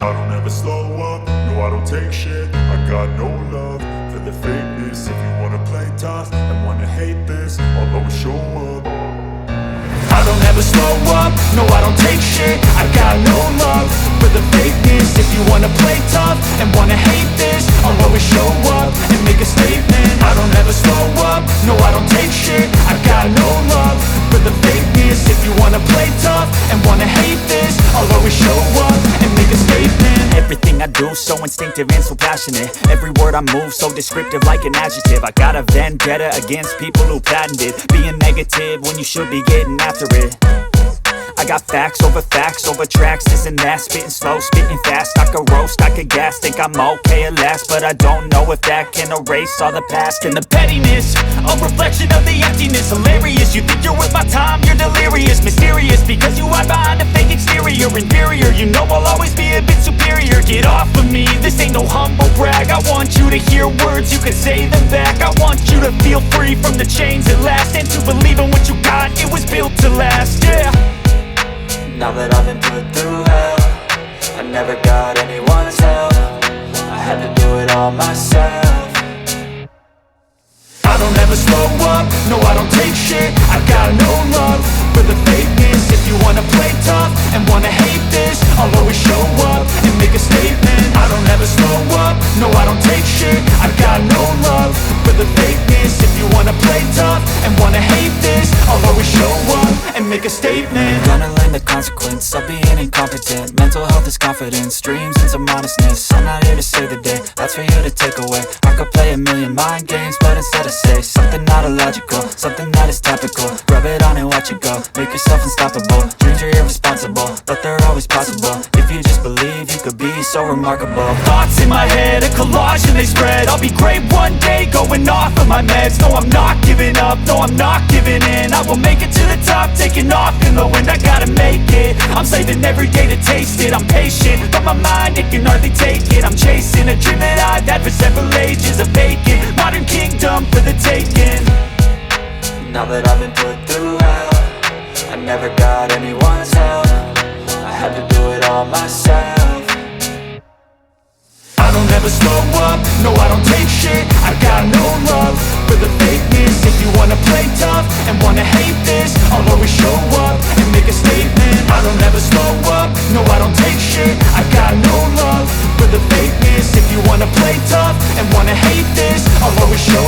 I don't ever slow up, no I don't take shit. I got no love for the fakeness. If you wanna play tough and wanna hate this, I'll always show up. I don't ever slow up, no I don't take shit. I got no love for the fakeness. If you wanna play tough and wanna hate this, I'll always show up and make a statement. I don't ever slow up, no I don't take shit. I got no love for the fakeness. If you wanna play tough and wanna hate this, I'll always show up and make a statement. Everything I do so instinctive and so passionate. Every word I move so descriptive like an adjective. I got a vendetta against people who patented being negative when you should be getting after it. I got facts over tracks, this and that. Spitting slow, spitting fast, I could roast, I could gas. Think I'm okay at last, but I don't know if that can erase all the past. And the pettiness, a reflection of the emptiness. Hilarious, you think you're worth my time, you're delirious. Mysterious, because you hide behind a fake exterior. Inferior, you know I'll always be a bit superior. Get off of me, this ain't no humble brag. I want you to hear words, you can say them back. I want you to feel free from the chains at last, and to believe in what you got, it was built to last, yeah. Now that I've been put through hell, I never got anyone's help. I had to do it all myself. I don't ever slow up, no I don't take shit. I got no love for the fakeness. If you wanna play tough and wanna hate this, I'll always show up and make a statement. I don't ever slow up, no I don't take shit. I got no love for the fakeness. If you wanna play tough and wanna hate this, I'll always show up and make a statement. Gonna learn the consequence of being incompetent. Mental health is confidence, dreams and some honestness. I'm not here to save the day, that's for you to take away. I could play a million mind games, but instead I say something not illogical, something that is topical. Rub it on and watch it go, make yourself unstoppable. Dreams are irresponsible, but they're always possible. If you just believe, you could be so remarkable. Thoughts in my head, a collage and they spread. I'll be great one day, going off of my meds. No, I'm not giving up, no, I'm not giving in. I will make it to the top, taking off in the wind. I gotta make it, I'm saving every day to taste it. I'm patient, but my mind, it can hardly take it. I'm chasing a dream that I've had for several ages. A vacant, modern kingdom for the taking. Now that I've been put through hell, I never got anyone's help. I had to do it all myself. I don't ever slow up, no I don't take shit. I got no love for the fakeness. If you wanna play tough and wanna hate this, I'll always show up and make a statement. I don't ever slow up, no I don't take shit. I got no love for the fakeness. If you wanna play tough and wanna hate this, I'll always show